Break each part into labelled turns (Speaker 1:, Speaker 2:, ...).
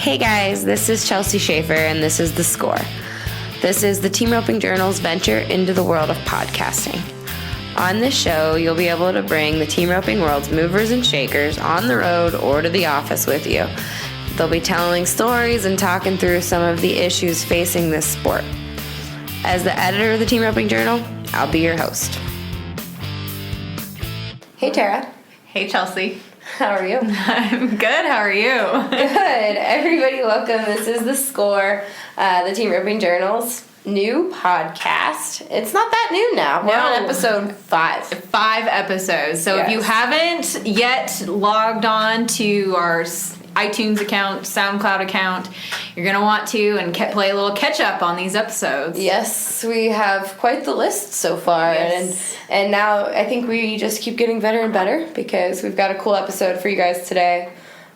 Speaker 1: Hey guys, this is Chelsea Shaffer and this is The Score. This is the Team Roping Journal's venture into the world of podcasting. On this show, you'll be able to bring the Team Roping world's movers and shakers on the road or to the office with you. They'll be telling stories and talking through some of the issues facing this sport. As the editor of the Team Roping Journal, I'll be your host. Hey Tara.
Speaker 2: Hey Chelsea.
Speaker 1: How are you?
Speaker 2: I'm good. How are you?
Speaker 1: Good. Everybody, welcome. This is The Score, the Team Roping Journal's new podcast. It's not that new now. We're on episode 5.
Speaker 2: 5 episodes. So If you haven't yet logged on to our iTunes account, SoundCloud account, you're going to want to and play a little catch-up on these episodes.
Speaker 1: Yes, we have quite the list so far.
Speaker 2: Yes.
Speaker 1: And now I think we just keep getting better and better because we've got a cool episode for you guys today,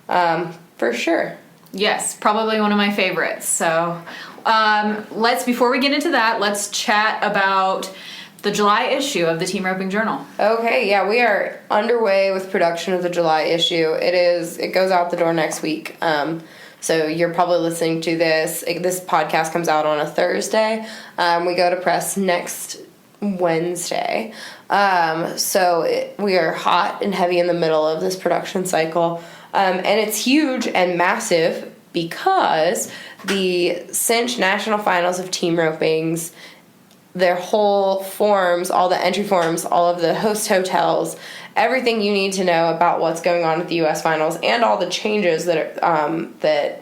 Speaker 1: for sure.
Speaker 2: Yes, probably one of my favorites. So before we get into that, let's chat about the July issue of the Team Roping Journal.
Speaker 1: Okay, yeah, we are underway with production of the July issue. It goes out the door next week. So you're probably listening to this. This podcast comes out on a Thursday. We go to press next Wednesday. We are hot and heavy in the middle of this production cycle. And it's huge and massive because the Cinch National Finals of Team Ropings, their whole forms, all the entry forms, all of the host hotels, everything you need to know about what's going on at the U.S. Finals and all the changes that the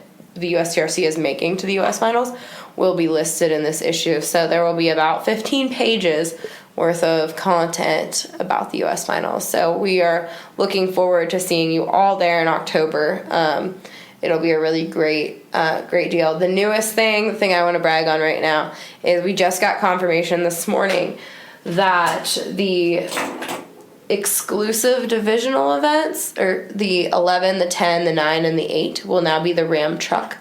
Speaker 1: USTRC is making to the U.S. Finals will be listed in this issue. So there will be about 15 pages worth of content about the U.S. Finals. So we are looking forward to seeing you all there in October. It'll be a really great deal. The newest thing, the thing I want to brag on right now, is we just got confirmation this morning that the exclusive divisional events, or the 11, the 10, the 9, and the 8, will now be the Ram Truck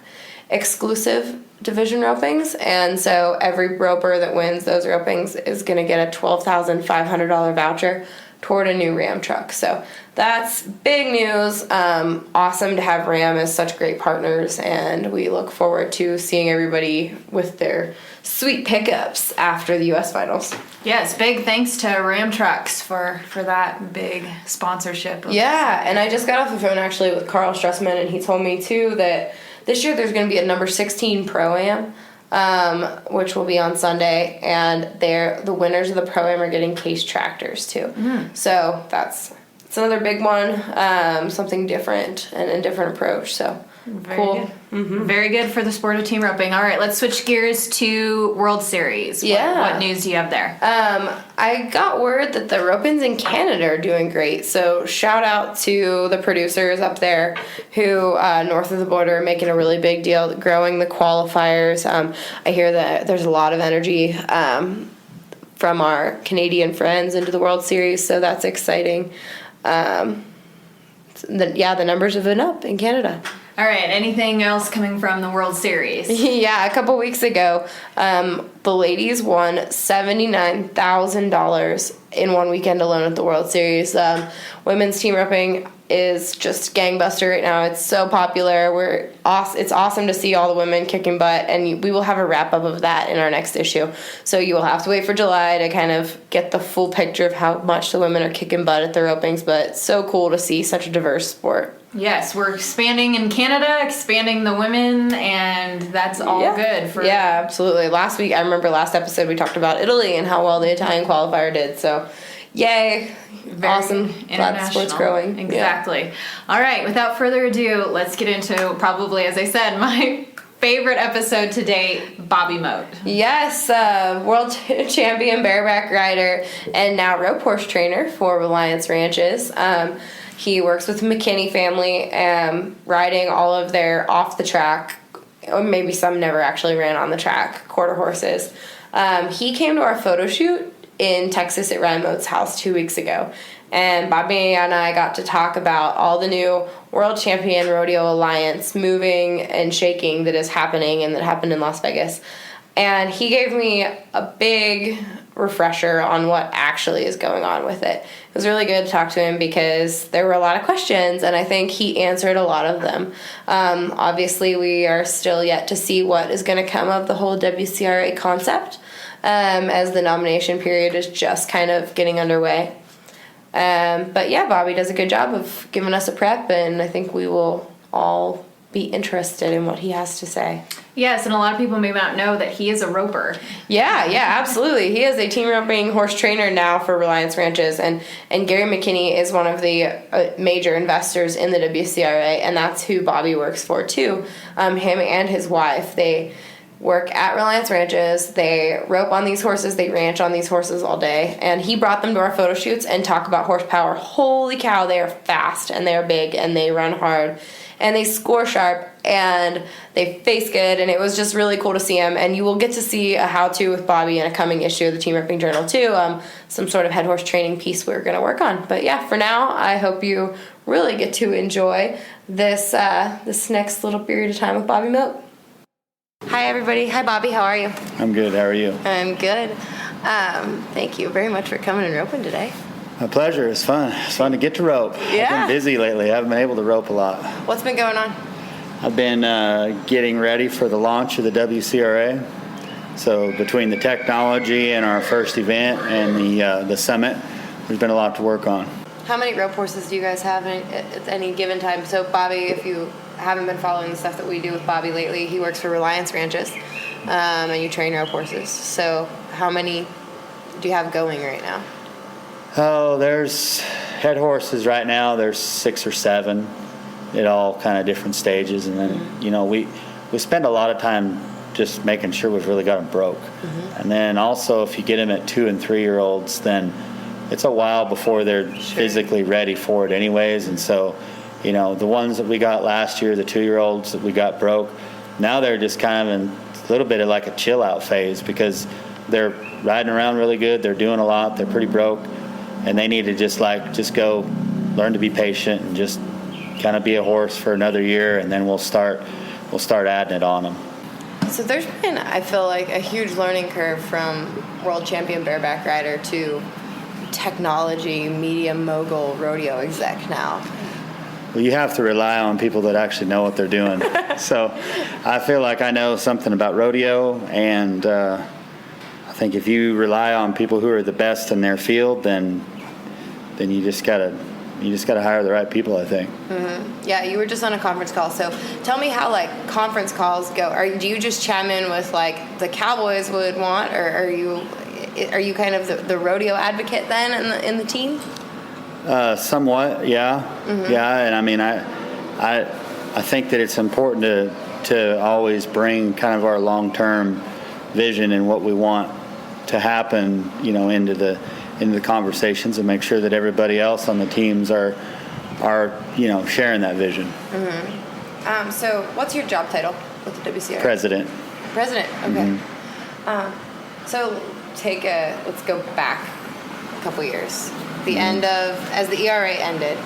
Speaker 1: exclusive division ropings. And so every roper that wins those ropings is going to get a $12,500 voucher toward a new Ram truck. So that's big news. Awesome to have Ram as such great partners, and we look forward to seeing everybody with their sweet pickups after the U.S. Finals.
Speaker 2: Yes, big thanks to Ram Trucks for that big sponsorship.
Speaker 1: Yeah, and I just got off the phone actually with Carl Strussman, and he told me too that this year there's going to be a number 16 Pro-Am, which will be on Sunday, and the winners of the Pro-Am are getting Case tractors too. So it's another big one, something different and a different approach. So
Speaker 2: very
Speaker 1: cool.
Speaker 2: Good. Mm-hmm. Very good for the sport of team roping. All right, let's switch gears to World Series. What news do you have there?
Speaker 1: I got word that the ropings in Canada are doing great. So shout out to the producers up there who, north of the border, are making a really big deal, growing the qualifiers. I hear that there's a lot of energy from our Canadian friends into the World Series, so that's exciting. The numbers have been up in Canada.
Speaker 2: All right, anything else coming from the World Series?
Speaker 1: Yeah, a couple weeks ago, the ladies won $79,000 in one weekend alone at the World Series. Women's team roping is just gangbuster right now. It's so popular. It's awesome to see all the women kicking butt, and we will have a wrap-up of that in our next issue. So you will have to wait for July to kind of get the full picture of how much the women are kicking butt at the ropings, but it's so cool to see such a diverse sport.
Speaker 2: Yes, we're expanding in Canada, expanding the women, and that's all good.
Speaker 1: Yeah, absolutely. Last episode we talked about Italy and how well the Italian qualifier did, so yay.
Speaker 2: Very
Speaker 1: awesome. Glad the sport's growing.
Speaker 2: Exactly. Yeah. All right, without further ado, let's get into probably, as I said, my favorite episode to date, Bobby Mote. Yes,
Speaker 1: World Champion Bareback Rider and now rope horse trainer for Alliance Ranches. He works with the McKinney family, riding all of their off-the-track, or maybe some never actually ran on the track, quarter horses. He came to our photo shoot in Texas at Ryan Mote's house 2 weeks ago. And Bobby and I got to talk about all the new World Champion Rodeo Alliance moving and shaking that is happening and that happened in Las Vegas. And he gave me a big refresher on what actually is going on with it. It was really good to talk to him because there were a lot of questions, and I think he answered a lot of them. Obviously, we are still yet to see what is going to come of the whole WCRA concept, as the nomination period is just kind of getting underway. But yeah, Bobby does a good job of giving us a prep, and I think we will all be interested in what he has to say.
Speaker 2: Yes, and a lot of people may not know that he is a roper.
Speaker 1: Yeah, absolutely. He is a team roping horse trainer now for Reliance Ranches, and Gary McKinney is one of the major investors in the WCRA, and that's who Bobby works for too. Him and his wife, they work at Reliance Ranches. They rope on these horses. They ranch on these horses all day. And he brought them to our photo shoots and talk about horsepower. Holy cow, they are fast and they are big and they run hard and they score sharp and they face good. And it was just really cool to see him. And you will get to see a how-to with Bobby in a coming issue of the Team Roping Journal too. Some sort of head horse training piece we're going to work on. But yeah, for now, I hope you really get to enjoy this next little period of time with Bobby Mote. Hi, everybody. Hi, Bobby. How are you?
Speaker 3: I'm good. How are you?
Speaker 1: I'm good. Thank you very much for coming and roping today.
Speaker 3: My pleasure. It's fun. It's fun to get to rope.
Speaker 1: Yeah.
Speaker 3: I've been busy lately. I haven't been able to rope a lot.
Speaker 1: What's been going on?
Speaker 3: I've been getting ready for the launch of the WCRA. So between the technology and our first event and the summit, there's been a lot to work on.
Speaker 1: How many rope horses do you guys have at any given time? So, Bobby, if you haven't been following the stuff that we do with Bobby lately, he works for Reliance Ranches, and you train rope horses. So how many do you have going right now?
Speaker 3: Oh, there's head horses right now. There's 6 or 7 at all kind of different stages. And then, we spend a lot of time just making sure we've really got them broke. Mm-hmm. And then also if you get them at 2- and 3-year-olds, then it's a while before they're physically ready for it anyways. And so, the ones that we got last year, the 2-year-olds that we got broke, now they're just kind of in a little bit of like a chill out phase because they're riding around really good. They're doing a lot. They're pretty broke. And they need to just go learn to be patient and just kind of be a horse for another year. And then we'll start adding it on them.
Speaker 1: So there's been, I feel like, a huge learning curve from World Champion Bareback Rider to technology, media mogul, rodeo exec now.
Speaker 3: Well, you have to rely on people that actually know what they're doing. So I feel like I know something about rodeo, and I think if you rely on people who are the best in their field, then you just gotta hire the right people, I think.
Speaker 1: Mm-hmm. Yeah, you were just on a conference call, so tell me how conference calls go. Do you just chime in with the Cowboys would want, or are you kind of the rodeo advocate then in the team? Somewhat,
Speaker 3: yeah. Mm-hmm. Yeah, and I mean, I think that it's important to always bring kind of our long-term vision and what we want to happen, into the conversations and make sure that everybody else on the teams are sharing that vision.
Speaker 1: Mm-hmm. So what's your job title with the WCRA?
Speaker 3: President.
Speaker 1: Okay. Mm-hmm. So let's go back a couple years. The end of, as the ERA ended,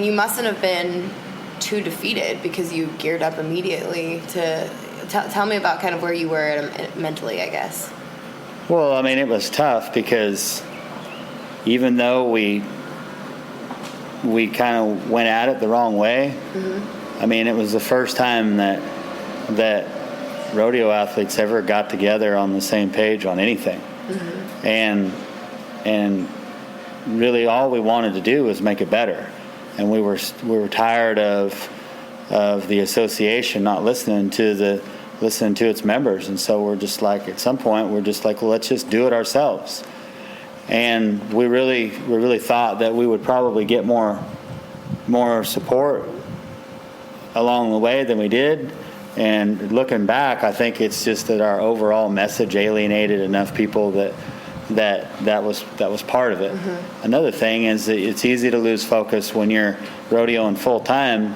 Speaker 1: you mustn't have been too defeated because you geared up immediately to tell me about kind of where you were mentally, I guess.
Speaker 3: Well, it was tough because even though we kind of went at it the wrong way, mm-hmm. It was the first time that rodeo athletes ever got together on the same page on anything. Mm-hmm. And really all we wanted to do was make it better. And we were tired of the association not listening to its members. And so we're just at some point well, let's just do it ourselves. And we really thought that we would probably get more support along the way than we did. And looking back, I think it's just that our overall message alienated enough people that was part of it. Mm-hmm. Another thing is that it's easy to lose focus when you're rodeoing full time,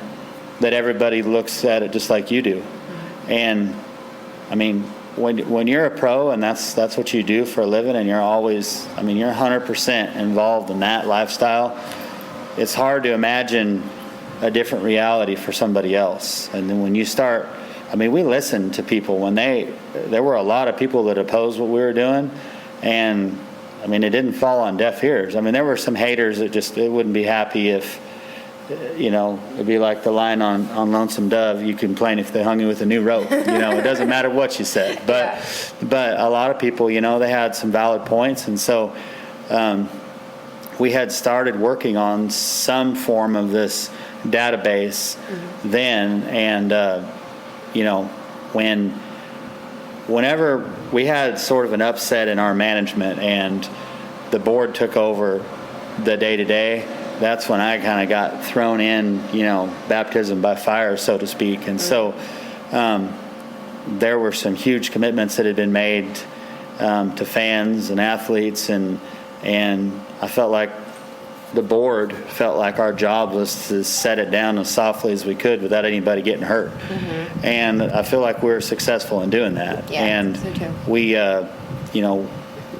Speaker 3: that everybody looks at it just like you do. Mm-hmm. And when you're a pro and that's what you do for a living, and you're always you're 100% involved in that lifestyle, it's hard to imagine a different reality for somebody else. And then when you start, we listened to people when there were a lot of people that opposed what we were doing. And I mean, it didn't fall on deaf ears. I mean, there were some haters that they wouldn't be happy if, it'd be like the line on Lonesome Dove, you complain if they hung you with a new rope. It doesn't matter what you said. But a lot of people, they had some valid points. And so we had started working on some form of this database then. And, whenever we had sort of an upset in our management and the board took over the day-to-day, that's when I kind of got thrown in, baptism by fire, so to speak. And so there were some huge commitments that had been made to fans and athletes, and I felt like the board felt like our job was to set it down as softly as we could without anybody getting hurt. And I feel like we were successful in doing that.
Speaker 1: Yeah,
Speaker 3: and
Speaker 1: so too.
Speaker 3: we,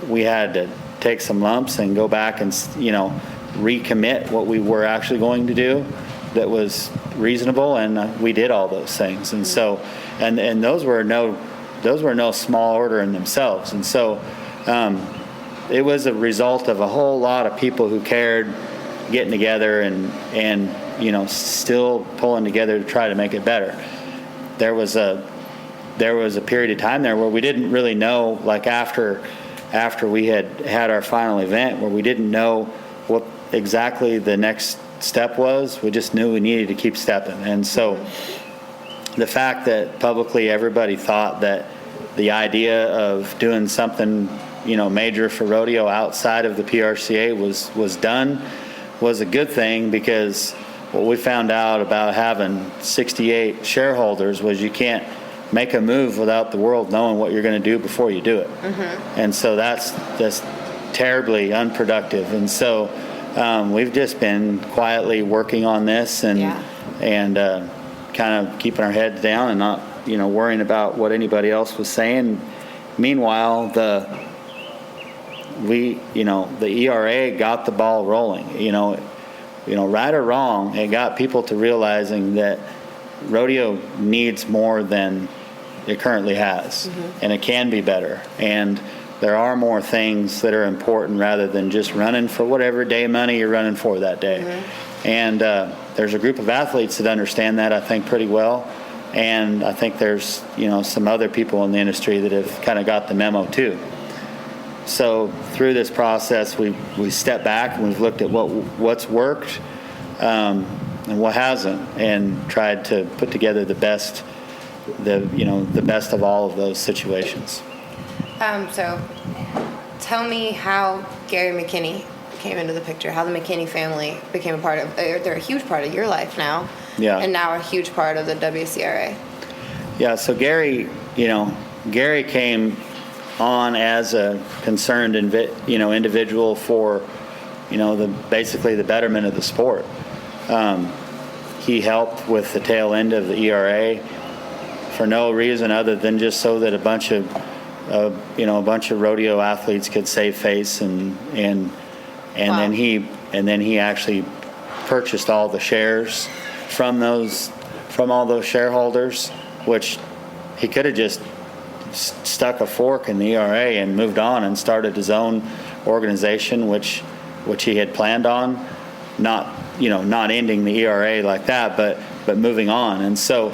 Speaker 3: we had to take some lumps and go back and, recommit what we were actually going to do that was reasonable, and we did all those things. And so, and those were no small order in themselves. And so, it was a result of a whole lot of people who cared getting together and still pulling together to try to make it better. There was a period of time there where we didn't really know, like after we had our final event, where we didn't know what exactly the next step was. We just knew we needed to keep stepping. And so the fact that publicly everybody thought that the idea of doing something major for rodeo outside of the PRCA was done was a good thing, because what we found out about having 68 shareholders was you can't make a move without the world knowing what you're going to do before you do it. And so that's terribly unproductive. And so we've just been quietly working on this and kind of keeping our heads down and not worrying about what anybody else was saying. Meanwhile, the ERA got the ball rolling. Right or wrong, it got people to realizing that rodeo needs more than it currently has, and it can be better. And there are more things that are important rather than just running for whatever day money you're running for that day. And there's a group of athletes that understand that, I think, pretty well. And I think there's some other people in the industry that have kind of got the memo too. So through this process, we stepped back and we've looked at what's worked and what hasn't, and tried to put together the best of all of those situations.
Speaker 1: So tell me how Gary McKinney came into the picture, how the McKinney family became a part of, they're a huge part of your life now. Yeah. And now a huge part of the WCRA.
Speaker 3: Yeah, so Gary came on as a concerned individual for basically the betterment of the sport. He helped with the tail end of the ERA for no reason other than just so that a bunch of rodeo athletes could save face, and wow. then he actually purchased all the shares from all those shareholders, which he could have just stuck a fork in the ERA and moved on and started his own organization, which he had planned on, not ending the ERA like that, but moving on. And so,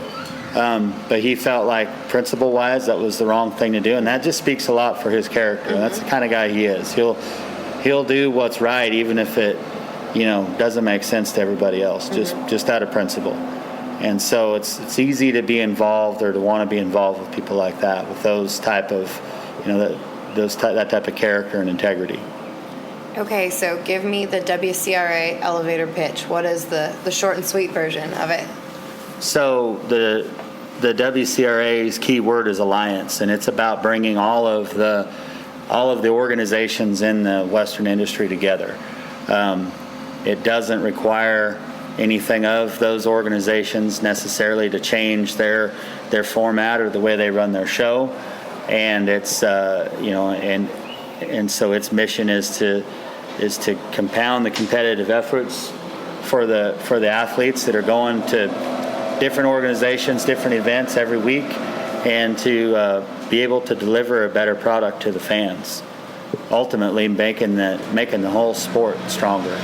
Speaker 3: but he felt like principle-wise that was the wrong thing to do, and that just speaks a lot for his character. That's the kind of guy he is. He'll do what's right even if it doesn't make sense to everybody else, just out of principle. And so it's easy to be involved or to want to be involved with people like that, with those type of, that type of character and integrity.
Speaker 1: Okay, so give me the WCRA elevator pitch. What is the short and sweet version of it? So
Speaker 3: the WCRA's key word is alliance, and it's about bringing all of the organizations in the Western industry together. It doesn't require anything of those organizations necessarily to change their format or the way they run their show, and it's and so its mission is to compound the competitive efforts for the athletes that are going to different organizations, different events every week, and to be able to deliver a better product to the fans. ultimately making the whole sport stronger.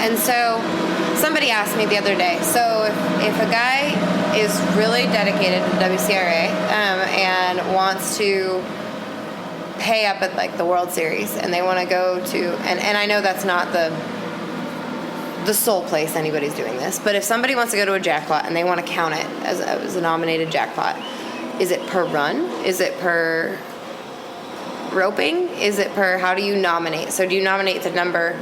Speaker 1: And so somebody asked me the other day, so if a guy is really dedicated to WCRA and wants to pay up at like the World Series and they want to go to, and I know that's not the sole place anybody's doing this, but if somebody wants to go to a jackpot and they want to count it as a nominated jackpot, is it per run? Is it per roping? Is it per, how do you nominate? So do you nominate the number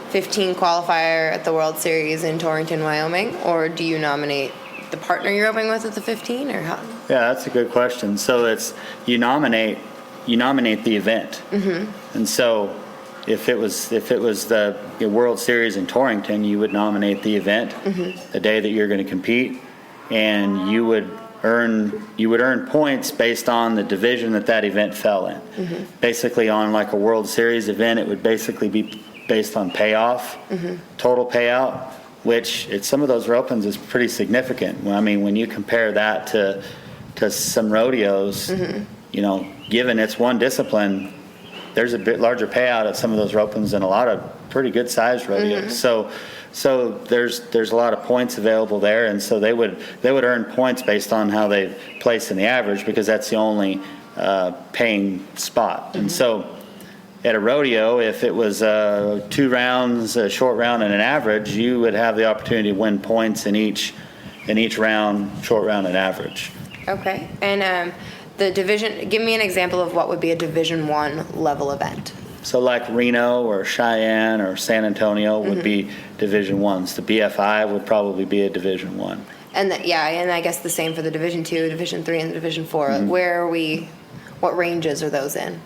Speaker 1: 15 qualifier at the World Series in Torrington, Wyoming, or do you nominate the partner you're roping with at the 15, or how?
Speaker 3: Yeah, that's a good question. So it's you nominate the event, and so if it was the World Series in Torrington, you would nominate the event the day that you're going to compete, and you would earn points based on the division that event fell in. Basically, on like a World Series event, it would basically be based on payoff, total payout, which some of those ropings is pretty significant. I mean, when you compare that to some rodeos, given it's one discipline, there's a bit larger payout at some of those ropings than a lot of pretty good sized rodeos. So there's a lot of points available there, and so they would earn points based on how they place in the average, because that's the only paying spot. And so at a rodeo, if it was 2 rounds, a short round and an average, you would have the opportunity to win points in each round, short round and average.
Speaker 1: Okay. And the division, give me an example of what would be a Division I level event.
Speaker 3: So like Reno or Cheyenne or San Antonio would be Division I's. The BFI would probably be a Division I.
Speaker 1: And and I guess the same for the Division II, Division III, and the Division IV. Where are we? What ranges are those in?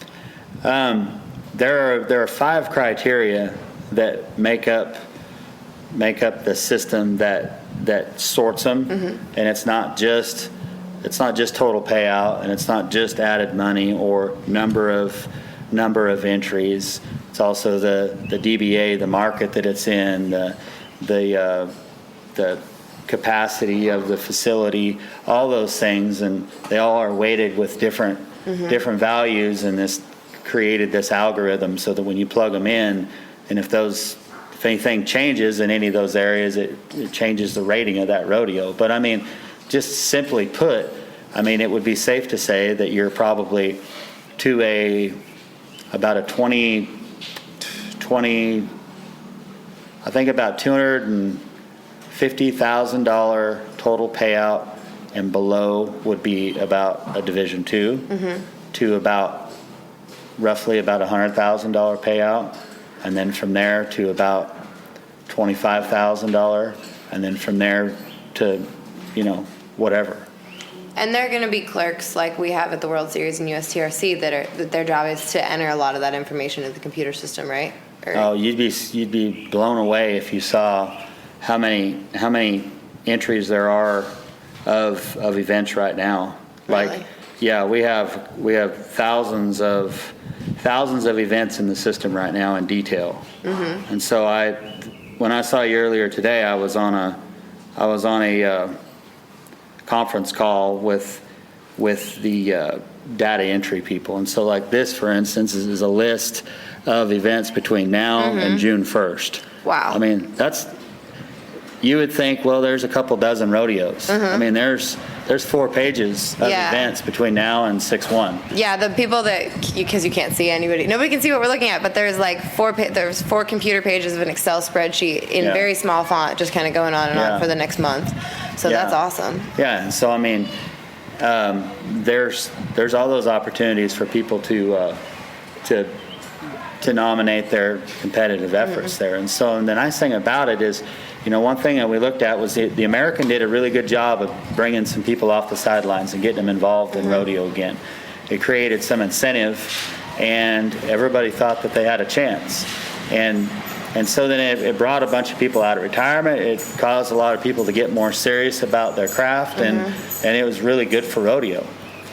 Speaker 3: There are 5 criteria that make up the system that sorts them, and it's not just total payout, and it's not just added money or number of entries. It's also the DBA, the market that it's in, the capacity of the facility, all those things, and they all are weighted with different values, and this created this algorithm so that when you plug them in, and if anything changes in any of those areas, it changes the rating of that rodeo. But I mean, just simply put, I mean, it would be safe to say that you're probably to about a $250,000 total payout, and below would be about a Division II, to roughly about $100,000 payout, and then from there to about $25,000, and then from there to whatever. And
Speaker 1: they're going to be clerks like we have at the World Series and USTRC that their job is to enter a lot of that information into the computer system, right?
Speaker 3: You'd be blown away if you saw how many entries there are of events right now.
Speaker 1: Really?
Speaker 3: Like, yeah, we have thousands of events in the system right now in detail. And so when I saw you earlier today, I was on a conference call with the data entry people, and so like this, for instance, is a list of events between now and June 1st.
Speaker 1: Wow.
Speaker 3: I mean, you would think, well, there's a couple dozen rodeos. I mean, there's 4 pages of events between now and 6/1.
Speaker 1: Yeah, the people because you can't see nobody can see what we're looking at, but there's like 4 computer pages of an Excel spreadsheet in very small font, just kind of going on and on for the next month. So that's awesome.
Speaker 3: Yeah, and so I mean, there's all those opportunities for people to nominate their competitive efforts there. And so the nice thing about it is, one thing that we looked at was the American did a really good job of bringing some people off the sidelines and getting them involved in rodeo again. It created some incentive, and everybody thought that they had a chance. And so then it brought a bunch of people out of retirement. It caused a lot of people to get more serious about their craft, and it was really good for rodeo,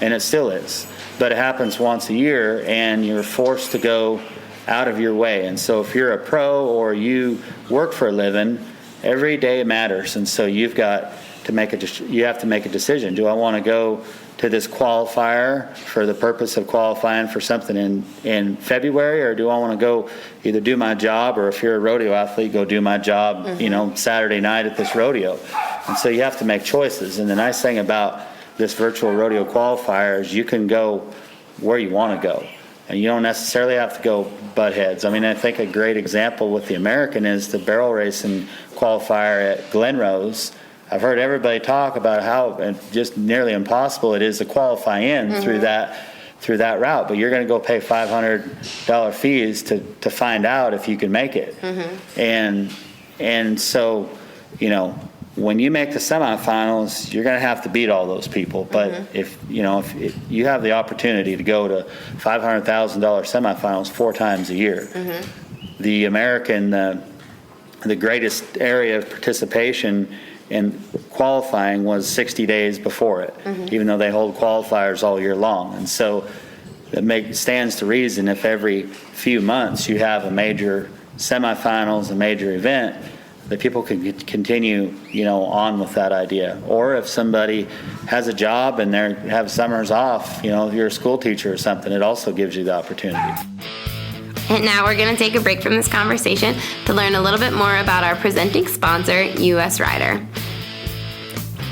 Speaker 3: and it still is. But it happens once a year, and you're forced to go out of your way. And so if you're a pro or you work for a living, every day matters, and so you have to make a decision. Do I want to go to this qualifier for the purpose of qualifying for something in February, or do I want to go either do my job, or if you're a rodeo athlete, go do my job, Saturday night at this rodeo. And so you have to make choices. And the nice thing about this virtual rodeo qualifier is you can go where you want to go. And you don't necessarily have to go butt heads. I mean, I think a great example with the American is the barrel racing qualifier at Glen Rose. I've heard everybody talk about how just nearly impossible it is to qualify in through that route, but you're going to go pay $500 fees to find out if you can make it. And so, when you make the semifinals, you're going to have to beat all those people. But if you have the opportunity to go to $500,000 semifinals 4 times a year, the American, the greatest area of participation in qualifying was 60 days before it, even though they hold qualifiers all year long. And so it stands to reason if every few months you have a major semifinals, a major event, that people can continue, on with that idea. Or if somebody has a job and they have summers off, if you're a school teacher or something, it also gives you the opportunity.
Speaker 1: And now we're going to take a break from this conversation to learn a little bit more about our presenting sponsor, US Rider.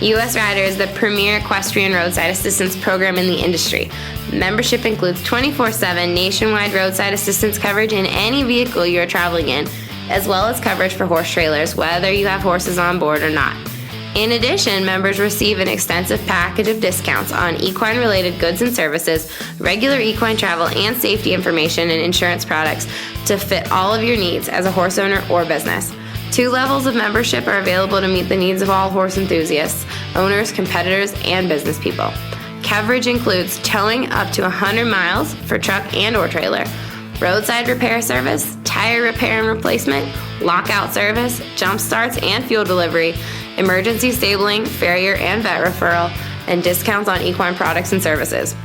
Speaker 1: US Rider is the premier equestrian roadside assistance program in the industry. Membership includes 24/7 nationwide roadside assistance coverage in any vehicle you are traveling in, as well as coverage for horse trailers, whether you have horses on board or not. In addition, members receive an extensive package of discounts on equine-related goods and services, regular equine travel, and safety information and insurance products to fit all of your needs as a horse owner or business. 2 levels of membership are available to meet the needs of all horse enthusiasts, owners, competitors, and business people. Coverage includes towing up to 100 miles for truck and or trailer, roadside repair service, tire repair and replacement, lockout service, jump starts and fuel delivery, emergency stabling, farrier and vet referral, and discounts on equine products and services.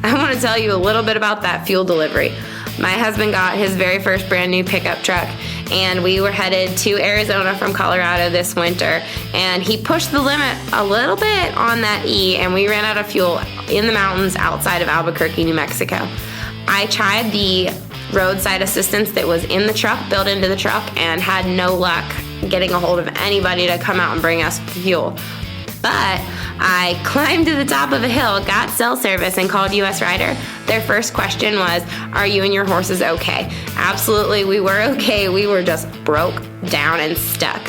Speaker 1: I want to tell you a little bit about that fuel delivery. My husband got his very first brand new pickup truck, and we were headed to Arizona from Colorado this winter, and he pushed the limit a little bit on that E, and we ran out of fuel in the mountains outside of Albuquerque, New Mexico. I tried the roadside assistance that was in the truck, built into the truck, and had no luck getting a hold of anybody to come out and bring us fuel. But I climbed to the top of a hill, got cell service, and called US Rider. Their first question was, "Are you and your horses okay?" Absolutely, we were okay. We were just broke down and stuck.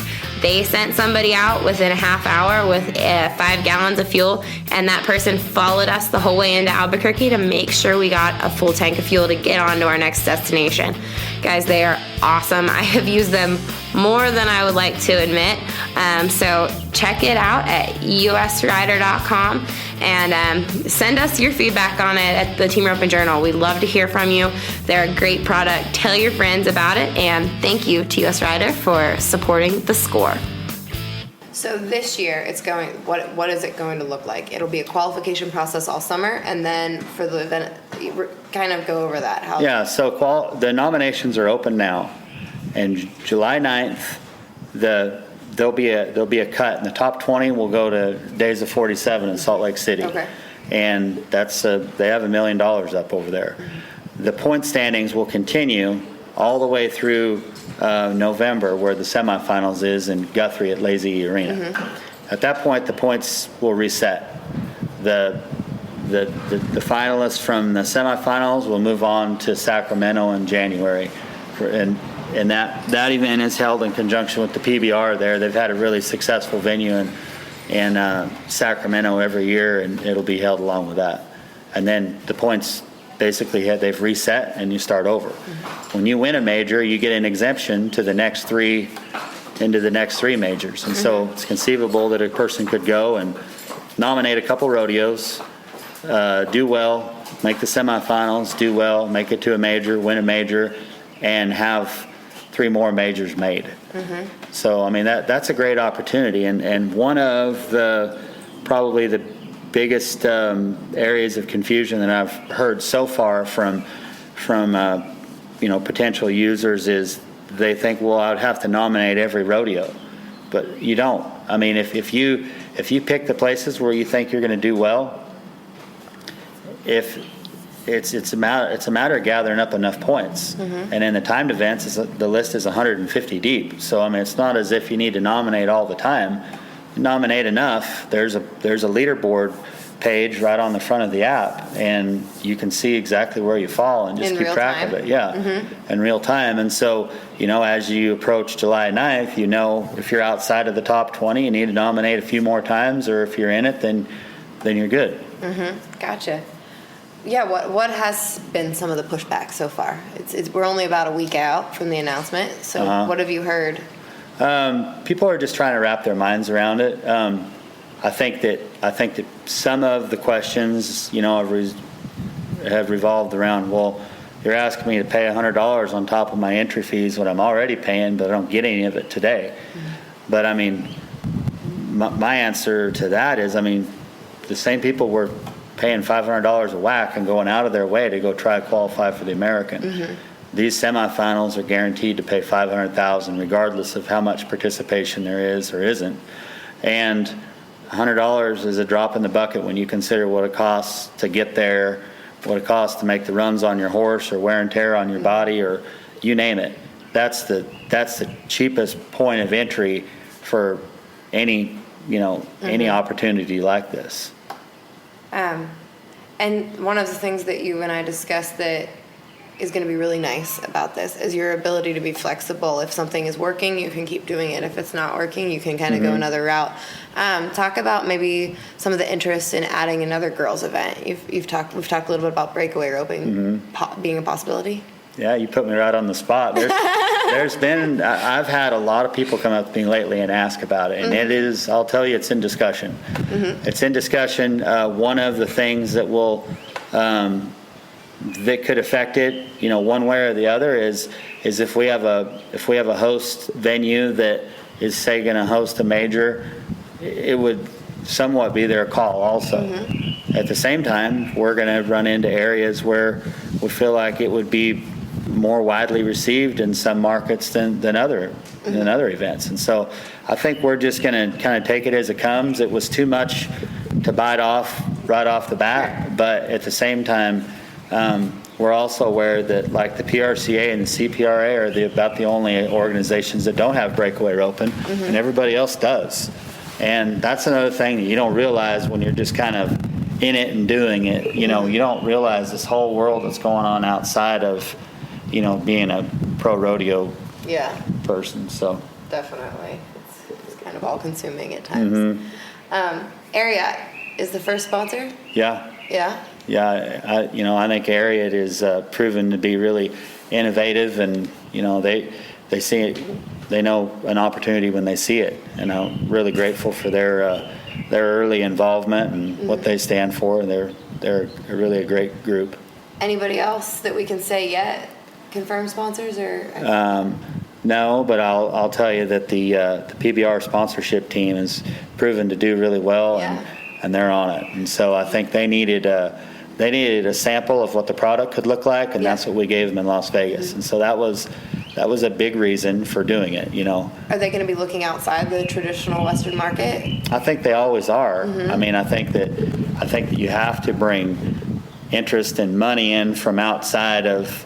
Speaker 1: They sent somebody out within a half hour with 5 gallons of fuel, and that person followed us the whole way into Albuquerque to make sure we got a full tank of fuel to get on to our next destination. Guys, they are awesome. I have used them more than I would like to admit. So check it out at usrider.com and send us your feedback on it at the Team Roping Journal. We'd love to hear from you. They're a great product. Tell your friends about it, and thank you to US Rider for supporting the score. So this year, it's going. What is it going to look like? It'll be a qualification process all summer, and then for the event, kind of go over that.
Speaker 3: So the nominations are open now, and July 9th, there'll be a cut, and the top 20 will go to Days of 47 in Salt Lake City.
Speaker 1: Okay.
Speaker 3: And that's they have $1 million up over there. The point standings will continue all the way through November, where the semifinals is in Guthrie at Lazy Arena. At that point, the points will reset. The finalists from the semifinals will move on to Sacramento in January, and that event is held in conjunction with the PBR there. They've had a really successful venue in Sacramento every year, and it'll be held along with that. And then the points basically they've reset, and you start over. When you win a major, you get an exemption to the next 3 majors. And so it's conceivable that a person could go and nominate a couple rodeos, do well, make the semifinals, do well, make it to a major, win a major, and have 3 more majors made. So, I mean, that's a great opportunity. And one of probably the biggest areas of confusion that I've heard so far from potential users is they think, well, I'd have to nominate every rodeo, but you don't. I mean, if you pick the places where you think you're going to do well, if it's a matter of gathering up enough points. And in the timed events, the list is 150 deep. So I mean, it's not as if you need to nominate all the time. You nominate enough. There's a leaderboard page right on the front of the app, and you can see exactly where you fall and just keep track of it. In real time. And so, as you approach July 9th, if you're outside of the top 20, you need to nominate a few more times, or if you're in it, then you're good.
Speaker 1: Gotcha. Yeah, what has been some of the pushback so far? We're only about a week out from the announcement, so what have you heard?
Speaker 3: People are just trying to wrap their minds around it. I think that some of the questions, have revolved around, well, you're asking me to pay $100 on top of my entry fees, what I'm already paying, but I don't get any of it today. But I mean, my answer to that is, I mean, the same people were paying $500 a whack and going out of their way to go try to qualify for the American. These semifinals are guaranteed to pay $500,000 regardless of how much participation there is or isn't. And $100 is a drop in the bucket when you consider what it costs to get there, what it costs to make the runs on your horse, or wear and tear on your body, or you name it. That's the cheapest point of entry for any opportunity like this.
Speaker 1: And one of the things that you and I discussed that is going to be really nice about this is your ability to be flexible. If something is working, you can keep doing it. If it's not working, you can kind of go another route. Talk about maybe some of the interest in adding another girls event. We've talked a little bit about breakaway roping being a possibility. Yeah,
Speaker 3: you put me right on the spot. I've had a lot of people come up to me lately and ask about it, and it is, I'll tell you, it's in discussion. It's in discussion. One of the things that will that could affect it, one way or the other, is if we have a host venue that is, say, going to host a major, it would somewhat be their call also. At the same time, we're going to run into areas where we feel like it would be more widely received in some markets than other events. And so I think we're just going to kind of take it as it comes. It was too much to bite off right off the bat, but at the same time, we're also aware that, like, the PRCA and the CPRA are about the only organizations that don't have breakaway roping, and everybody else does. And that's another thing that you don't realize when you're just kind of in it and doing it. You don't realize this whole world that's going on outside of, being a pro rodeo person. So
Speaker 1: definitely, it's kind of all consuming at times. Ariat is the first sponsor.
Speaker 3: Yeah. I think Ariat is proven to be really innovative, and they see it. They know an opportunity when they see it, and I'm really grateful for their early involvement and what they stand for. They're really a great group. Anybody else that we can say yet confirmed sponsors, or? No, but I'll tell you that the PBR sponsorship team has proven to do really well, and they're on it. And so I think they needed a sample of what the product could look like, and that's what we gave them in Las Vegas. And so that was a big reason for doing it. Are they going to be looking outside the traditional Western market? I think they always are. I mean, I think that you have to bring interest and money in from outside of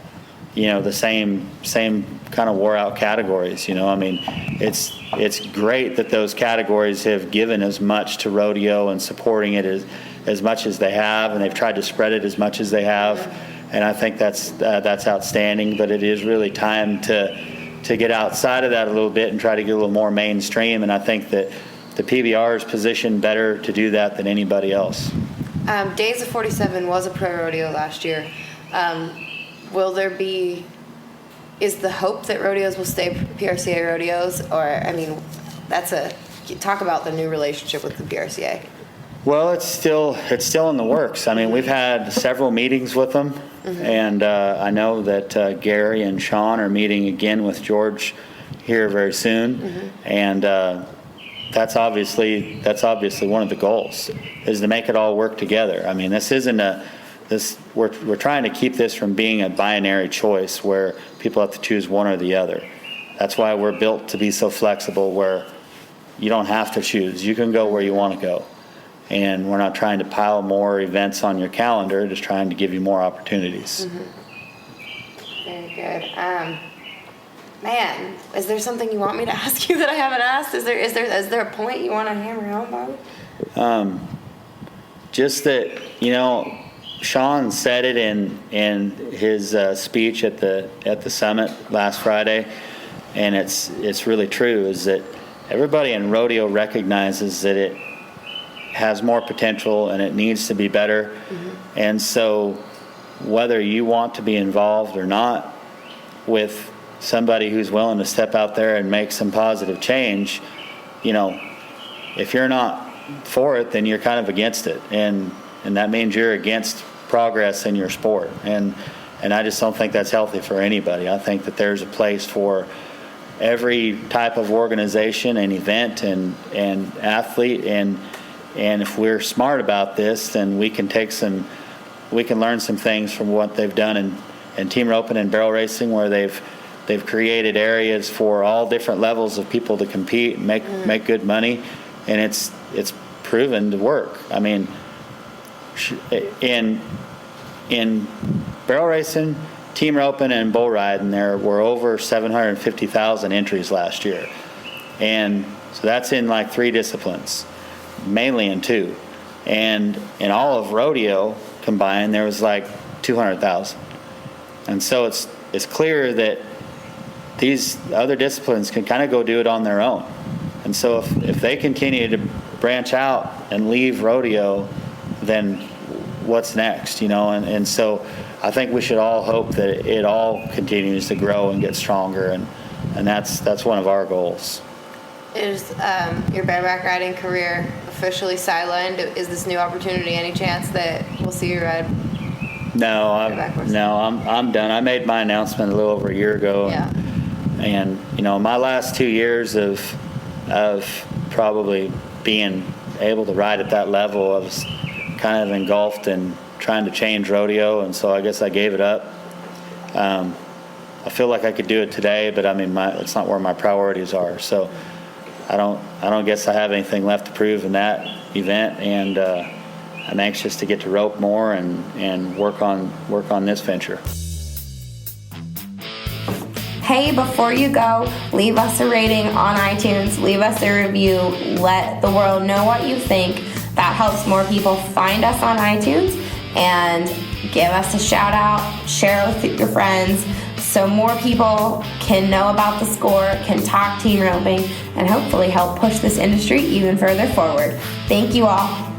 Speaker 3: the same kind of wore out categories. I mean, it's great that those categories have given as much to rodeo and supporting it as much as they have, and they've tried to spread it as much as they have, and I think that's outstanding. But it is really time to get outside of that a little bit and try to get a little more mainstream, and I think that the PBR is positioned better to do that than anybody else. Days of 47 was a pro rodeo last year. Is the hope that rodeos will stay PRCA rodeos, or, I mean, talk about the new relationship with the PRCA. Well, it's still in the works. I mean, we've had several meetings with them, and I know that Gary and Sean are meeting again with George here very soon, and that's obviously one of the goals, is to make it all work together. I mean, we're trying to keep this from being a binary choice where people have to choose one or the other. That's why we're built to be so flexible, where you don't have to choose. You can go where you want to go. And we're not trying to pile more events on your calendar, just trying to give you more opportunities.
Speaker 1: Very good. Man, is there something you want me to ask you that I haven't asked? Is there a point you want to hammer home, Bobby?
Speaker 3: Just that, Sean said it in his speech at the summit last Friday, and it's really true, is that everybody in rodeo recognizes that it has more potential and it needs to be better. And so whether you want to be involved or not with somebody who's willing to step out there and make some positive change, if you're not for it, then you're kind of against it, and that means you're against progress in your sport, and I just don't think that's healthy for anybody. I think that there's a place for every type of organization and event and athlete, and if we're smart about this, then we can learn some things from what they've done in team roping and barrel racing, where they've created areas for all different levels of people to compete and make good money, and it's proven to work. I mean, in barrel racing, team roping, and bull riding, there were over 750,000 entries last year, and so that's in like 3 disciplines, mainly in 2, and in all of rodeo combined, there was like 200,000, and so it's clear that these other disciplines can kind of go do it on their own. And so if they continue to branch out and leave rodeo, then what's next, And so I think we should all hope that it all continues to grow and get stronger, and that's one of our goals.
Speaker 1: Is your bareback riding career officially sidelined? Is this new opportunity any chance that we'll see you ride?
Speaker 3: No, I'm done. I made my announcement a little over a year ago.
Speaker 1: Yeah.
Speaker 3: And my last 2 years of probably being able to ride at that level, I was kind of engulfed in trying to change rodeo, and so I guess I gave it up. I feel like I could do it today, but I mean, it's not where my priorities are. So I don't guess I have anything left to prove in that event, and I'm anxious to get to rope more and work on this venture.
Speaker 1: Hey, before you go, leave us a rating on iTunes, leave us a review, let the world know what you think. That helps more people find us on iTunes, and give us a shout out, share it with your friends, so more people can know about the score, can talk team roping, and hopefully help push this industry even further forward. Thank you all.